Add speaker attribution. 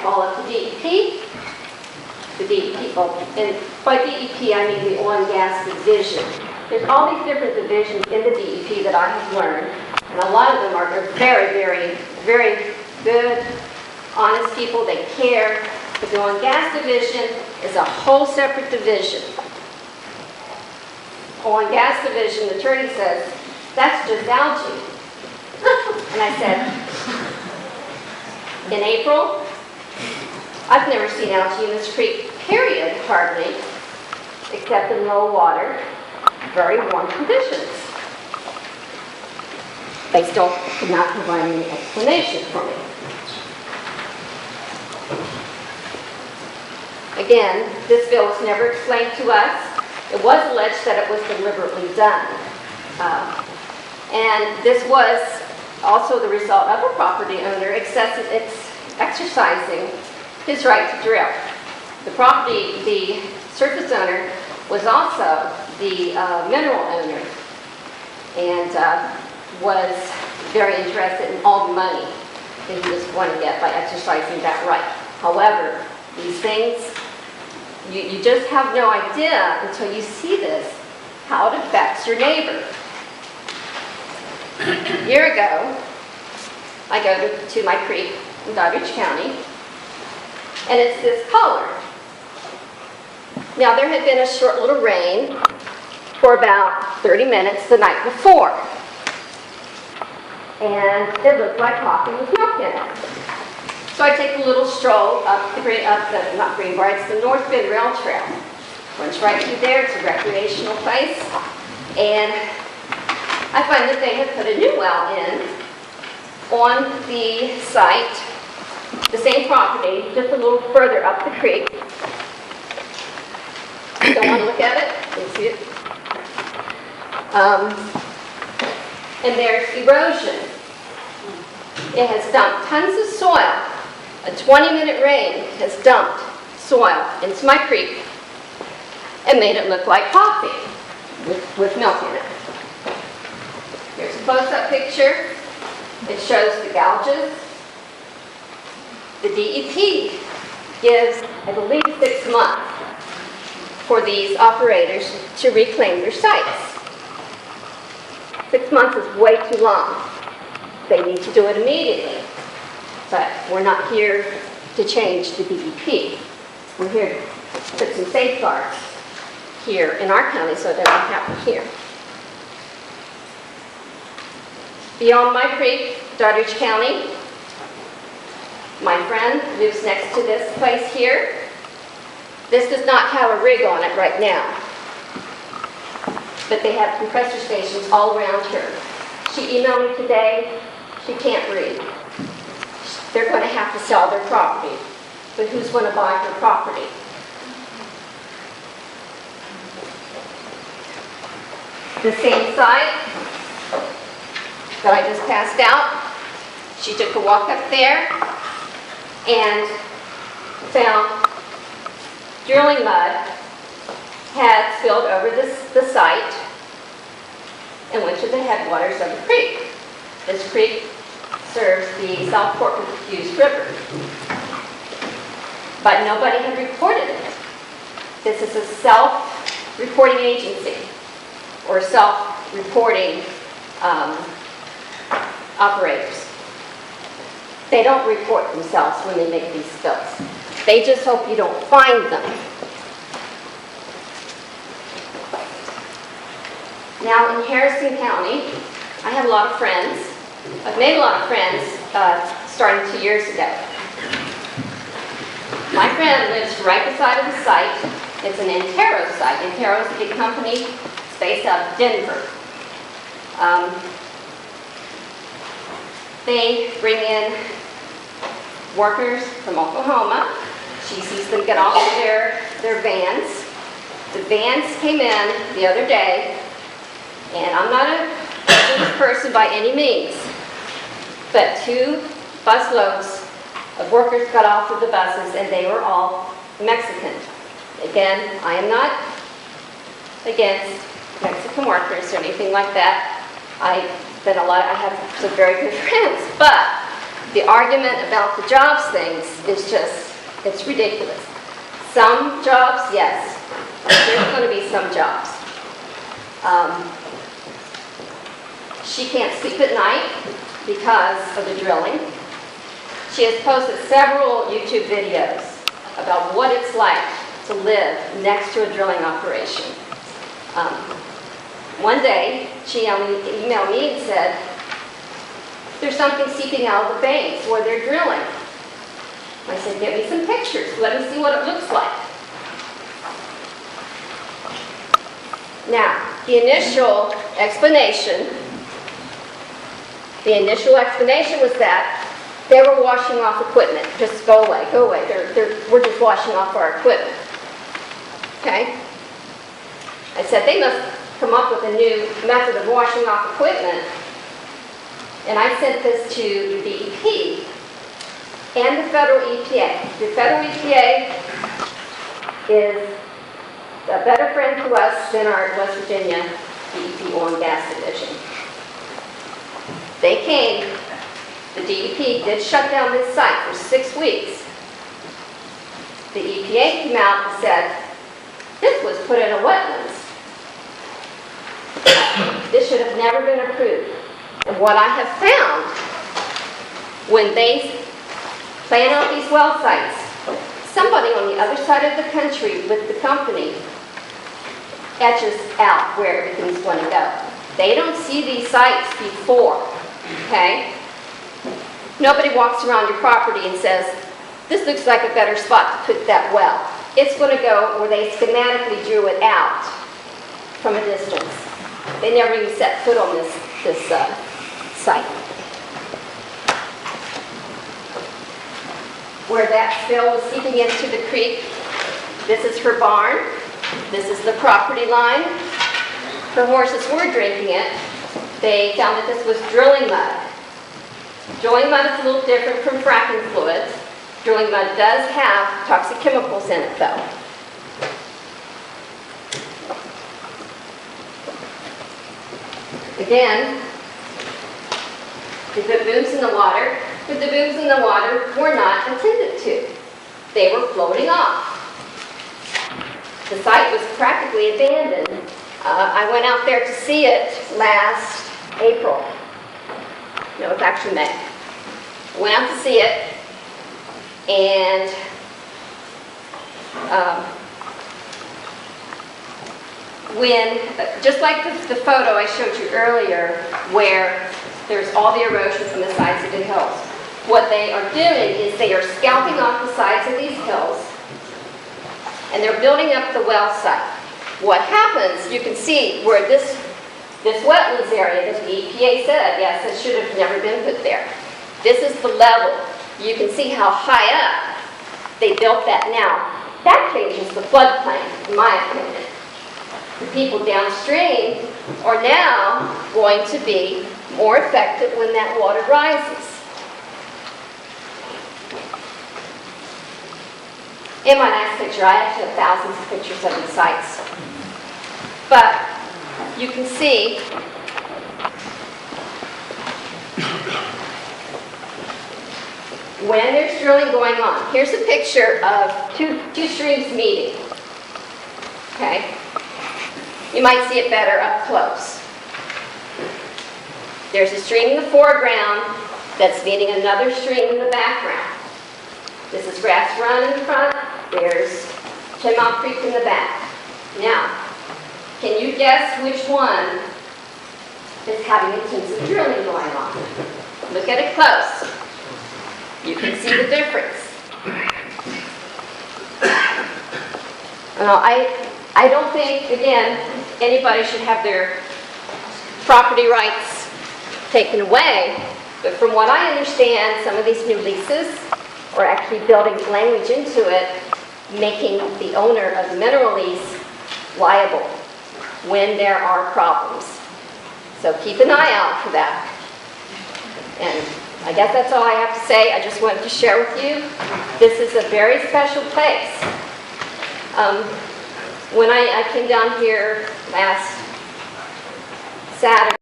Speaker 1: call it the DEP. The DEP, and by DEP I mean the Oil and Gas Division. There's all these different divisions in the DEP that I have learned, and a lot of them are very, very, very good, honest people. They care. But the Oil and Gas Division is a whole separate division. Oil and Gas Division, the attorney says, that's just algae. And I said, in April, I've never seen algae in this creek, period, hardly, except in low water, very warm conditions. They still could not provide any explanation for me. Again, this bill was never explained to us. It was alleged that it was deliberately done. And this was also the result of a property owner exercising his right to drill. The surface owner was also the mineral owner and was very interested in all the money that he was going to get by exercising that right. However, these things, you just have no idea until you see this, how it affects your neighbor. A year ago, I go to my creek in Doddridge County, and it's this color. Now, there had been a short little rain for about 30 minutes the night before, and it looked like coffee with milk in it. So I take a little stroll up not Greenbrier, it's the North Bend Rail Trail. Runs right through there, it's a recreational place, and I find that they have put a new well in on the site, the same property, just a little further up the creek. Don't want to look at it? You see it? And there's erosion. It has dumped tons of soil. A 20-minute rain has dumped soil into my creek and made it look like coffee with milk in it. Here's a close-up picture. It shows the gouges. The DEP gives, I believe, 6 months for these operators to reclaim their sites. 6 months is way too long. They need to do it immediately. But we're not here to change the DEP. We're here to put some safeguards here in our county so it doesn't happen here. Beyond my creek, Doddridge County, my friend lives next to this place here. This does not have a rig on it right now, but they have compressor stations all around here. She emailed me today. She can't read. They're going to have to sell their property, but who's going to buy her property? The same site that I just passed out, she took a walk up there and found drilling mud had spilled over the site and went to the headwaters of the creek. This creek serves the South Portland Confused River, but nobody had reported it. This is a self-reporting agency or self-reporting operators. They don't report themselves when they make these spills. They just hope you don't find them. Now in Harrison County, I have a lot of friends. I've made a lot of friends starting 2 years ago. My friend lives right beside of the site. It's an Antero site. Antero is a big company. It's based out of Denver. They bring in workers from Oklahoma. She sees them get off of their vans. The vans came in the other day, and I'm not a religious person by any means, but 2 busloads of workers got off of the buses, and they were all Mexican. Again, I am not against Mexican workers or anything like that. I have some very good friends, but the argument about the jobs things is just, it's ridiculous. Some jobs, yes, there's going to be some jobs. She can't sleep at night because of the drilling. She has posted several YouTube videos about what it's like to live next to a drilling operation. One day, she emailed me and said, there's something seeping out of the veins where they're drilling. I said, get me some pictures. Let me see what it looks like. Now, the initial explanation was that they were washing off equipment. Just go away, go away. We're just washing off our equipment. Okay? I said, they must come up with a new method of washing off equipment. And I sent this to the DEP and the federal EPA. The federal EPA is a better friend to us than our West Virginia DEP Oil and Gas Division. They came, the DEP did shut down this site for 6 weeks. The EPA came out and said, this was put in a wetlands. This should have never been approved. And what I have found, when they plan out these well sites, somebody on the other side of the country with the company etches out where everything's going to go. They don't see these sites before, okay? Nobody walks around your property and says, this looks like a better spot to put that well. It's going to go where they schematically drew it out from a distance. They never even set foot on this site. Where that spill was seeping into the creek, this is her barn. This is the property line. Her horses were drinking it. They found that this was drilling mud. Drilling mud is a little different from fracking fluids. Drilling mud does have toxic chemicals in it, though. Again, if it moves in the water, if the booms in the water were not attended to. They were floating off. The site was practically abandoned. I went out there to see it last April. No, it's actually May. Went out to see it, and just like the photo I showed you earlier, where there's all the erosion from the sides of the hills. What they are doing is they are scalping off the sides of these hills, and they're building up the well site. What happens, you can see where this wetlands area that the EPA said, yes, it should have never been put there. This is the level. You can see how high up they built that now. That changes the floodplain, in my opinion. The people downstream are now going to be more affected when that water rises. In my next picture, I actually have thousands of pictures of these sites. But you can see when there's drilling going on. Here's a picture of two streams meeting. Okay? You might see it better up close. There's a stream in the foreground that's meeting another stream in the background. This is Grass Run in the front. There's 10 Mile Creek in the back. Now, can you guess which one is having intensive drilling going on? Look at it close. You can see the difference. I don't think, again, anybody should have their property rights taken away, but from what I understand, some of these new leases are actually building language into it, making the owner of the mineral lease liable when there are problems. So keep an eye out for that. And I guess that's all I have to say. I just wanted to share with you. This is a very special place. When I came down here last Saturday,